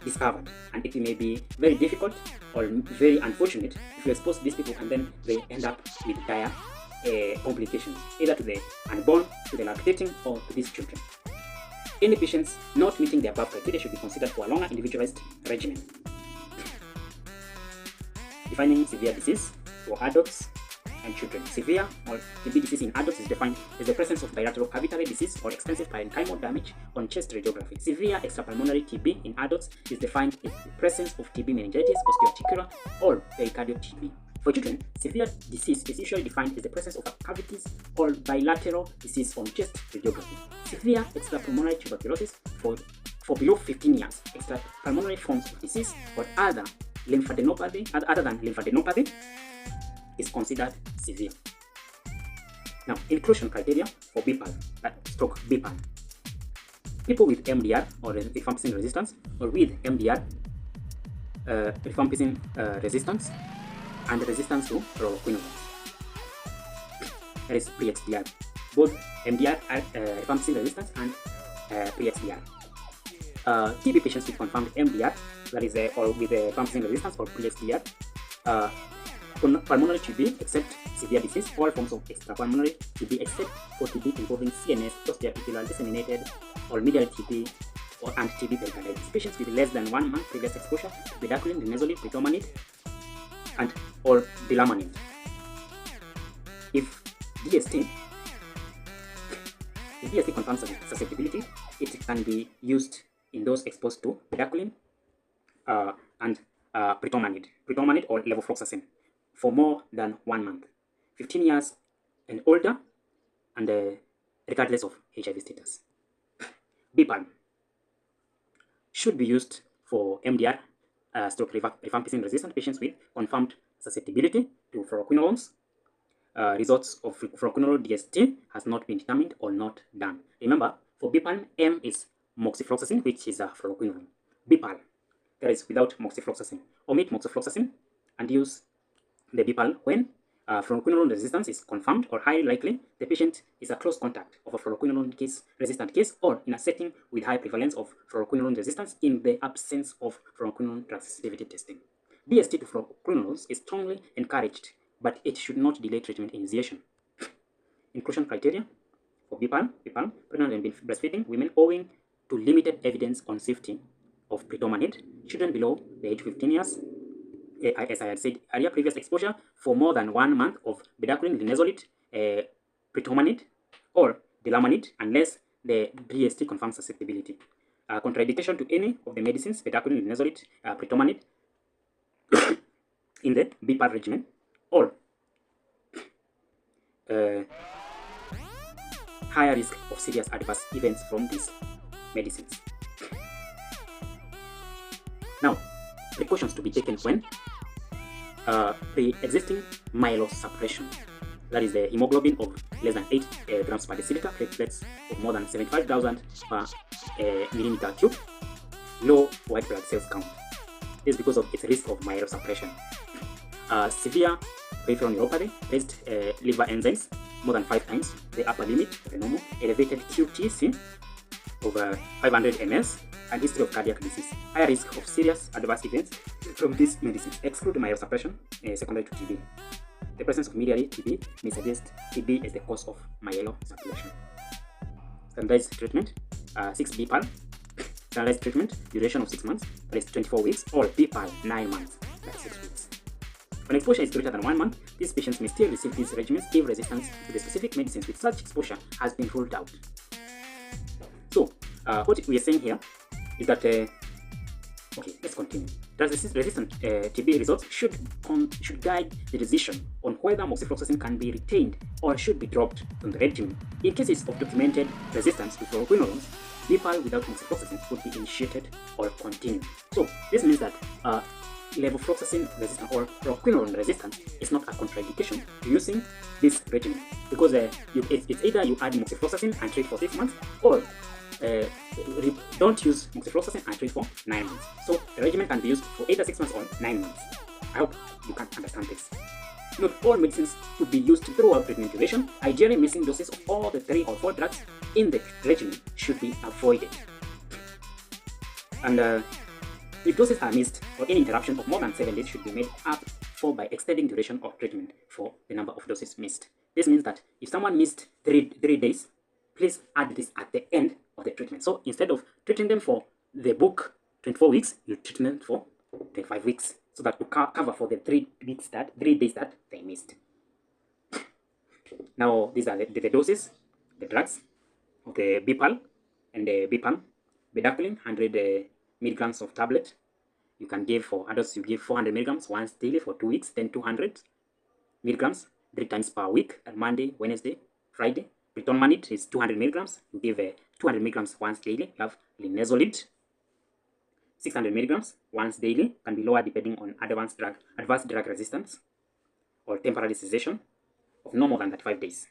discovered, and it may be very difficult or very unfortunate if you expose these people and then they end up with dire complications, either to the unborn, to the lactating, or to these children. Any patients not meeting the above criteria should be considered for a longer individualized regimen. Defining severe disease for adults and children. Severe or TB disease in adults is defined as the presence of bilateral cavitary disease or extensive parenchymal damage on chest radiography. Severe extrapulmonary TB in adults is defined as the presence of TB meningitis, osteoarticular, or pericardial TB. For children, severe disease is usually defined as the presence of cavities or bilateral disease on chest radiography. Severe extrapulmonary tuberculosis for below 15 years. Extrapulmonary forms of disease or other than lymphadenopathy is considered severe. Now, inclusion criteria for BPAL, BPAL. People with MDR or rifampicin resistance, or with MDR rifampicin resistance and resistance to fluoroquinolones. That is pre-HDR. Both MDR rifampicin resistance and pre-HDR. TB patients with confirmed MDR, that is or with rifampicin resistance or pre-HDR. Pulmonary TB except severe disease, all forms of extrapulmonary TB except for TB involving CNS, osteoarticular, disseminated, or medial TB, and TB pericarditis. Patients with less than 1 month previous exposure to bedaquiline, linezolid, pretomanid, and or delamanid. If DST confirms susceptibility, it can be used in those exposed to bedaquiline and pretomanid or levofloxacin for more than 1 month, 15 years and older, and regardless of HIV status. BPALM should be used for MDR rifampicin resistant patients with confirmed susceptibility to fluoroquinolones. Results of fluoroquinolone DST has not been determined or not done. Remember, for BPALM, M is moxifloxacin, which is a fluoroquinolone. BPAL, that is without moxifloxacin. Omit moxifloxacin and use the BPAL when fluoroquinolone resistance is confirmed or highly likely the patient is a close contact of a fluoroquinolone resistant case, or in a setting with high prevalence of fluoroquinolone resistance in the absence of fluoroquinolone drug sensitivity testing. DST to fluoroquinolones is strongly encouraged, but it should not delay treatment initiation. inclusion criteria for BPAL, pregnant and breastfeeding women owing to limited evidence on safety of predominant, children below the age of 15 years, as I had said earlier, previous exposure for more than 1 month of bedaquiline, linezolid, predominant, or delamanid, unless the DST confirms susceptibility. Contraindication to any of the medicines, bedaquiline, linezolid, predominant, in the BPAL regimen, or higher risk of serious adverse events from these medicines. Now, precautions to be taken when pre-existing myelosuppression, that is the hemoglobin of less than 8 grams per deciliter, platelets of more than 75,000 per millimeter cube, low white blood cells count. This is because of its risk of myelosuppression. Severe peripheral neuropathy, raised liver enzymes more than 5 times the upper limit of the normal, elevated QTc over 500 ml, and history of cardiac disease. Higher risk of serious adverse events from these medicines. Exclude myelosuppression secondary to TB. The presence of miliary TB may suggest TB is the cause of myelosuppression. Standardized treatment, 6 BPAL. Standardized treatment, duration of 6 months, that is 24 weeks, or BPAL 9 months, that is 6 weeks. When exposure is greater than 1 month, these patients may still receive these regimens if resistance to the specific medicines with such exposure has been ruled out. So, what we are saying here is that, okay, let's continue. Resistant TB results should guide the decision on whether moxifloxacin can be retained or should be dropped from the regimen. In cases of documented resistance to fluoroquinolones, BPAL without moxifloxacin would be initiated or continued. So, this means that levofloxacin resistance or fluoroquinolone resistance is not a contraindication to using this regimen, because it's either you add moxifloxacin and treat for 6 months, or don't use moxifloxacin and treat for 9 months. So the regimen can be used for either 6 months or 9 months. I hope you can understand this. Not all medicines should be used throughout treatment duration. Ideally, missing doses of all the 3 or 4 drugs in the regimen should be avoided. And if doses are missed, or any interruption of more than 7 days should be made up for by extending duration of treatment for the number of doses missed. This means that if someone missed 3 days, please add this at the end of the treatment. So instead of treating them for the book 24 weeks, you treat them for 25 weeks, so that to cover for the 3 days that they missed. Now, these are the doses, the drugs of the BPAL and the BPALM. Bedaquiline, 100 milligrams of tablet. You can give for adults, you give 400 milligrams once daily for 2 weeks, then 200 milligrams 3 times per week, Monday, Wednesday, Friday. Predominant is 200 milligrams. You give 200 milligrams once daily. You have linezolid, 600 milligrams once daily. Can be lower depending on advanced drug resistance or temporary cessation of no more than 35 days.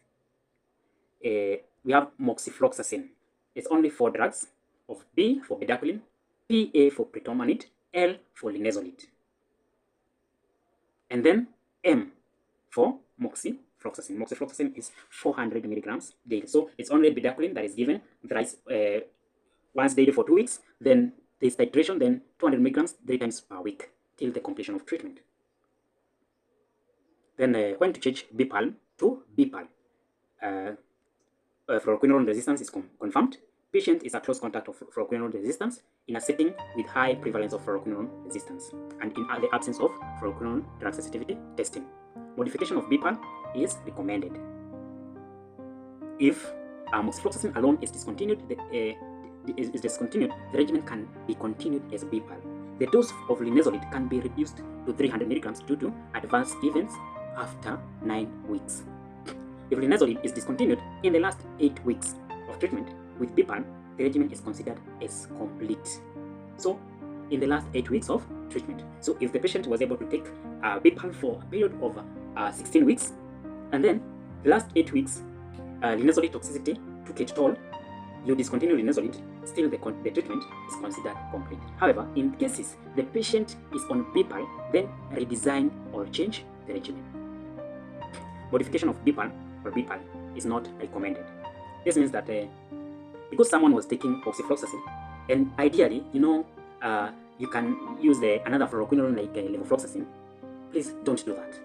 We have moxifloxacin. It's only 4 drugs of B for bedaquiline, PA for predominant, L for linezolid, and then M for moxifloxacin. Moxifloxacin is 400 milligrams daily. So it's only bedaquiline that is given thrice, once daily for 2 weeks. Then there's titration, then 200 milligrams 3 times per week till the completion of treatment. Then when to change BPAL to BPAL, fluoroquinolone resistance is confirmed. Patient is a close contact of fluoroquinolone resistance in a setting with high prevalence of fluoroquinolone resistance and in the absence of fluoroquinolone drug sensitivity testing. Modification of BPAL is recommended. If moxifloxacin alone is discontinued, the regimen can be continued as BPAL. The dose of linezolid can be reduced to 300 milligrams due to adverse events after 9 weeks. If linezolid is discontinued in the last 8 weeks of treatment with BPAL, the regimen is considered as complete. So, in the last 8 weeks of treatment. So, if the patient was able to take BPAL for a period of 16 weeks, and then the last 8 weeks, linezolid toxicity took its toll, you discontinue linezolid, still the treatment is considered complete. However, in cases the patient is on BPAL, then redesign or change the regimen. Modification of BPAL or BPAL is not recommended. This means that because someone was taking moxifloxacin, and ideally, you can use another fluoroquinolone like levofloxacin, please don't do that.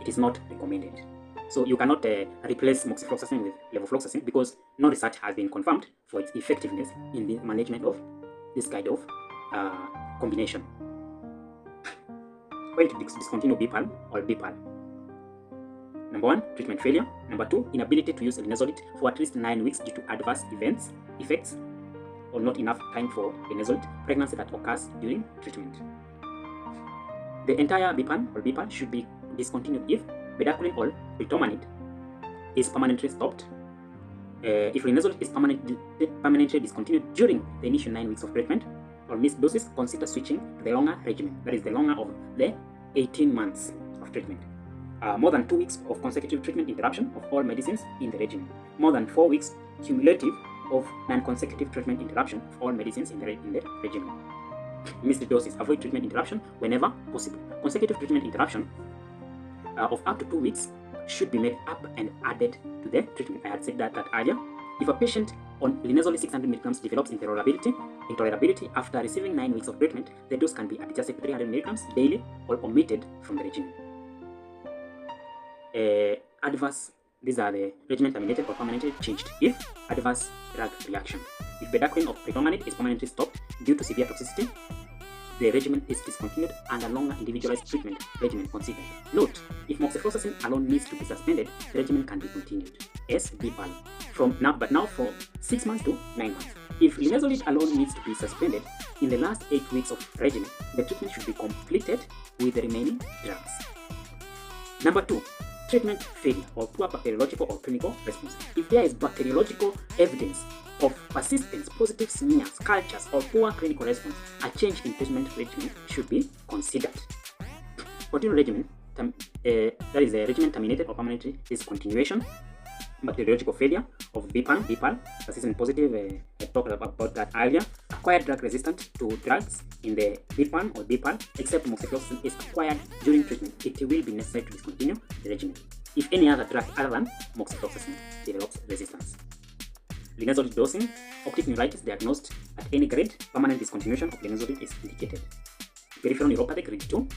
It is not recommended. So you cannot replace moxifloxacin with levofloxacin because no research has been confirmed for its effectiveness in the management of this kind of combination. When to discontinue BPAL or BPAL. Number 1, treatment failure. Number 2, inability to use linezolid for at least 9 weeks due to adverse effects, or not enough time for linezolid, pregnancy that occurs during treatment. The entire BPAL or BPAL should be discontinued if bedaquiline or pretomanid is permanently stopped. If linezolid is permanently discontinued during the initial 9 weeks of treatment or missed doses, consider switching to the longer regimen, that is the longer of the 18 months of treatment. More than 2 weeks of consecutive treatment interruption of all medicines in the regimen. More than 4 weeks cumulative of non-consecutive treatment interruption of all medicines in the regimen. Missed doses. Avoid treatment interruption whenever possible. Consecutive treatment interruption of up to 2 weeks should be made up and added to the treatment. I had said that earlier. If a patient on linezolid 600 mg develops intolerability after receiving 9 weeks of treatment, the dose can be adjusted to 300 mg daily or omitted from the regimen. These are the regimen terminated or permanently changed if adverse drug reaction. If bedaquiline or pretomanid is permanently stopped due to severe toxicity, the regimen is discontinued and a longer individualized treatment regimen considered. Note, if moxifloxacin alone needs to be suspended, the regimen can be continued as BPAL but now for 6 months to 9 months. If linezolid alone needs to be suspended in the last 8 weeks of regimen, the treatment should be completed with the remaining drugs. Number 2, treatment failure or poor bacteriological or clinical response. If there is bacteriological evidence of persistence, positive smears, cultures, or poor clinical response, a change in treatment regimen should be considered. Continued regimen, that is a regimen terminated or permanently discontinuation. Bacteriological failure of BPAL, persistent positive, I talked about that earlier. Acquired drug resistant to drugs in the BPAL or BPAL, except moxifloxacin is acquired during treatment, it will be necessary to discontinue the regimen if any other drug other than moxifloxacin develops resistance. Linezolid dosing, optic neuritis diagnosed at any grade, permanent discontinuation of linezolid is indicated. Peripheral neuropathy grade 2,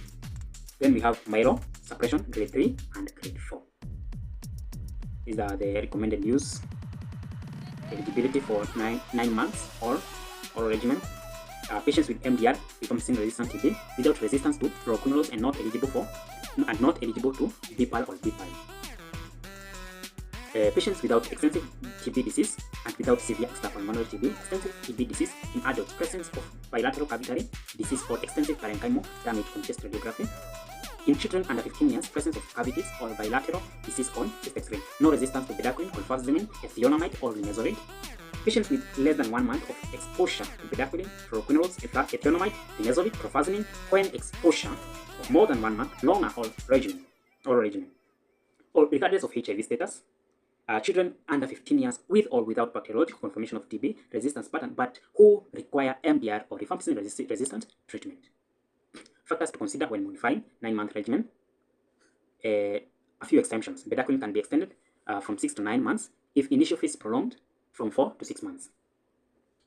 then we have myelosuppression grade 3 and grade 4. These are the recommended use. Eligibility for 9 months or regimen. Patients with MDR, rifampicin-resistant TB, without resistance to fluoroquinolones and not eligible to BPAL or BPAL. Patients without extensive TB disease and without severe extrapulmonary TB, extensive TB disease in adults, presence of bilateral cavitary disease or extensive parenchymal damage on chest radiography. In children under 15 years, presence of cavities or bilateral disease on chest X-ray. No resistance to bedaquiline, clofazimine, ethionamide, or linezolid. Patients with less than 1 month of exposure to bedaquiline, fluoroquinolones, ethionamide, linezolid, clofazimine, when exposure of more than 1 month, longer or regimen. Or regardless of HIV status. Children under 15 years with or without bacteriological confirmation of TB resistance pattern, but who require MDR or rifampicin-resistant treatment. Factors to consider when modifying 9-month regimen. A few exemptions. Bedaquiline can be extended from 6 to 9 months if initial phase is prolonged from 4 to 6 months.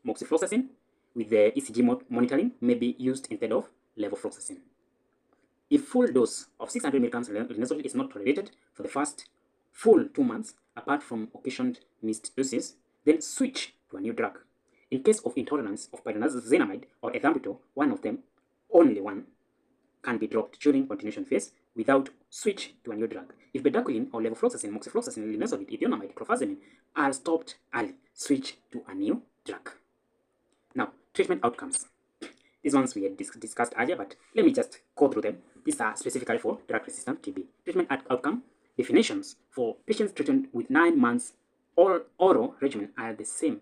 Moxifloxacin with the ECG monitoring may be used instead of levofloxacin. If full dose of 600 mg linezolid is not tolerated for the first full 2 months, apart from occasioned missed doses, then switch to a new drug. In case of intolerance of pyronazinamide or ethambutol, one of them, only one, can be dropped during continuation phase without switch to a new drug. If bedaquiline or levofloxacin, moxifloxacin, linezolid, ethionamide, clofazimine are stopped early, switch to a new drug. Now, treatment outcomes. These ones we had discussed earlier, but let me just go through them. These are specifically for drug-resistant TB. Treatment outcome definitions for patients treated with 9 months oral regimen are the same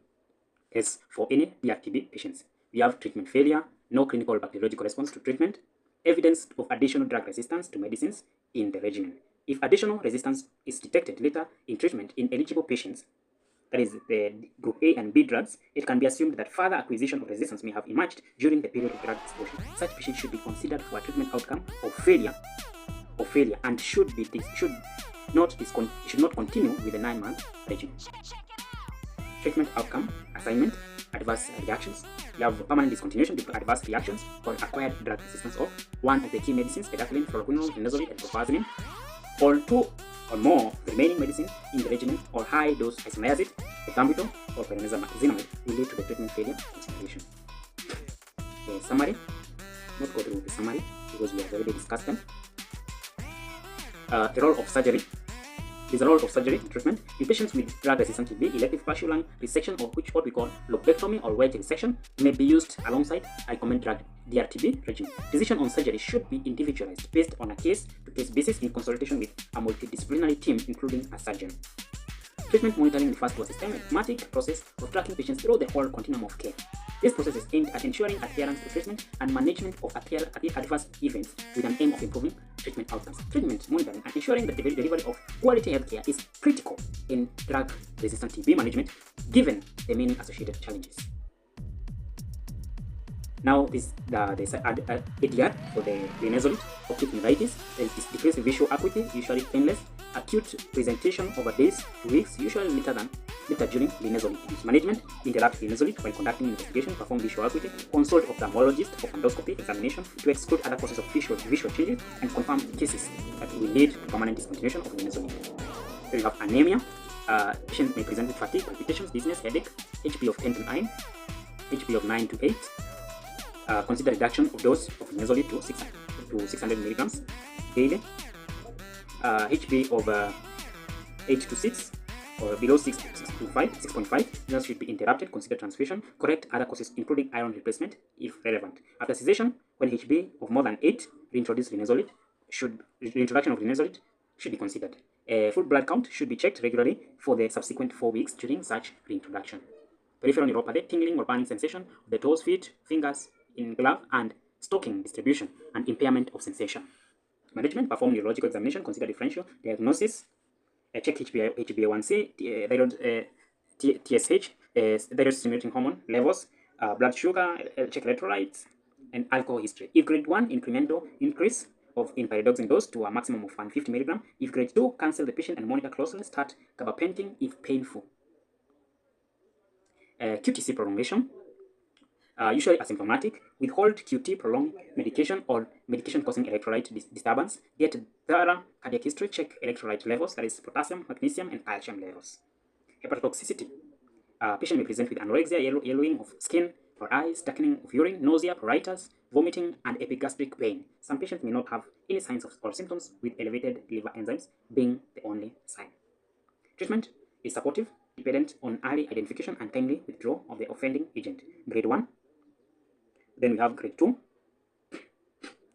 as for any DRTB patients. We have treatment failure, no clinical or bacteriological response to treatment, evidence of additional drug resistance to medicines in the regimen. If additional resistance is detected later in treatment in eligible patients, that is the group A and B drugs, it can be assumed that further acquisition of resistance may have emerged during the period of drug exposure. Such patients should be considered for a treatment outcome of failure and should not continue with the 9-month regimen. Treatment outcome assignment, adverse reactions. You have permanent discontinuation due to adverse reactions or acquired drug resistance of one of the key medicines, bedaquiline, fluoroquinolones, linezolid, and clofazimine, or two or more of the remaining medicine in the regimen or high-dose isoniazid, ethambutol, or pyrazinamide will lead to the treatment failure consideration. The summary, not go through the summary because we have already discussed them. The role of surgery. There's a role of surgery in treatment. In patients with drug-resistant TB, elective partial lung resection, or which what we call lobectomy or wedge resection, may be used alongside recommended drug DRTB regimen. Decision on surgery should be individualized based on a case-to-case basis in consultation with a multidisciplinary team, including a surgeon. Treatment monitoring refers to a systematic process of tracking patients through the whole continuum of care. This process is aimed at ensuring adherence to treatment and management of adverse events with an aim of improving treatment outcomes. Treatment monitoring and ensuring the delivery of quality healthcare is critical in drug-resistant TB management, given the many associated challenges. Now, there's ADR for the linezolid, optic neuritis. There's decreased visual acuity, usually painless. Acute presentation over days to weeks, usually later during linezolid use. Management: interrupt linezolid while conducting investigation, perform visual acuity, consult ophthalmologist for endoscopy examination to exclude other causes of visual changes and confirm cases that will lead to permanent discontinuation of linezolid. Then we have anemia. Patient may present with fatigue, palpitations, dizziness, headache, HB of 10 to 9, HB of 9 to 8. Consider reduction of dose of linezolid to 600 milligrams daily. HB of 8 to 6 or below 6.5. Meals should be interrupted. Consider transfusion. Correct other causes including iron replacement if relevant. After cessation, when HB of more than 8, reintroduction of linezolid should be considered. Full blood count should be checked regularly for the subsequent 4 weeks during such reintroduction. Peripheral neuropathy, tingling or burning sensation of the toes, feet, fingers in glove and stocking distribution and impairment of sensation. Management: perform neurological examination, consider differential diagnosis, check HbA1c, thyroid, TSH, thyroid stimulating hormone levels, blood sugar, check electrolytes, and alcohol history. If grade 1, incremental increase in pyridoxine dose to a maximum of 150 mg. If grade 2, cancel the patient and monitor closely. Start gabapentin if painful. QTC prolongation. Usually asymptomatic. Withhold QT, prolong medication or medication causing electrolyte disturbance. Get thorough cardiac history. Check electrolyte levels, that is potassium, magnesium, and calcium levels. Hepatotoxicity. Patient may present with anorexia, yellowing of skin or eyes, darkening of urine, nausea, pruritus, vomiting, and epigastric pain. Some patients may not have any signs or symptoms, with elevated liver enzymes being the only sign. Treatment is supportive, dependent on early identification and timely withdrawal of the offending agent. Grade 1. Then we have grade 2.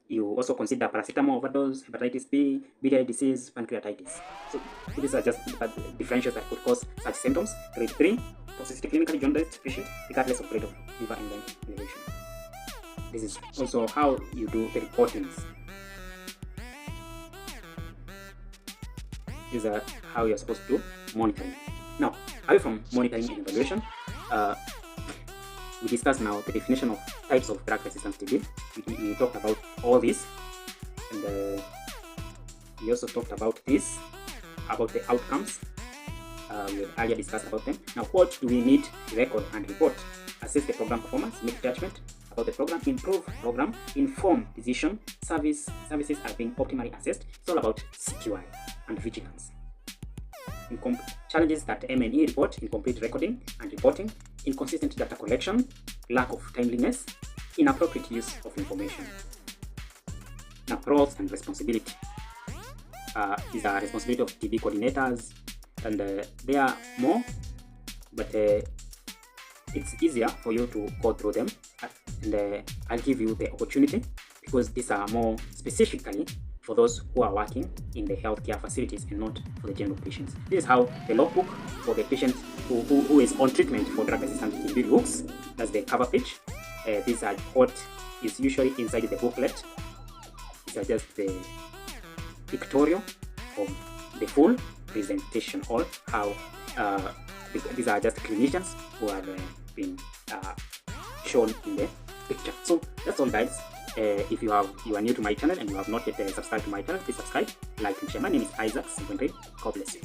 You also consider paracetamol overdose, hepatitis B, biliary disease, pancreatitis. So these are just differentials that could cause such symptoms. Grade 3, toxicity, clinically jaundiced patient, regardless of grade of liver enzyme elevation. This is also how you do the reportings. These are how you're supposed to do monitoring. Now, away from monitoring and evaluation, we discussed now the definition of types of drug-resistant TB. We talked about all this, and we also talked about this, about the outcomes. We had earlier discussed about them. Now, what do we need to record and report? Assess the program performance, make judgment about the program, improve program, inform decision, services are being optimally assessed. It's all about CQI and vigilance. Challenges that M&E report: incomplete recording and reporting, inconsistent data collection, lack of timeliness, inappropriate use of information. Now, roles and responsibility. These are responsibility of TB coordinators, and there are more, but it's easier for you to go through them, and I'll give you the opportunity because these are more specifically for those who are working in the healthcare facilities and not for the general patients. This is how the logbook for the patient who is on treatment for drug-resistant TB looks. That's the cover page. These are what is usually inside the booklet. These are just the pictorial of the full presentation, or how these are just clinicians who have been shown in the picture. So that's all, guys. If you are new to my channel and you have not yet subscribed to my channel, please subscribe, like, and share. My name is Isaac. God bless you.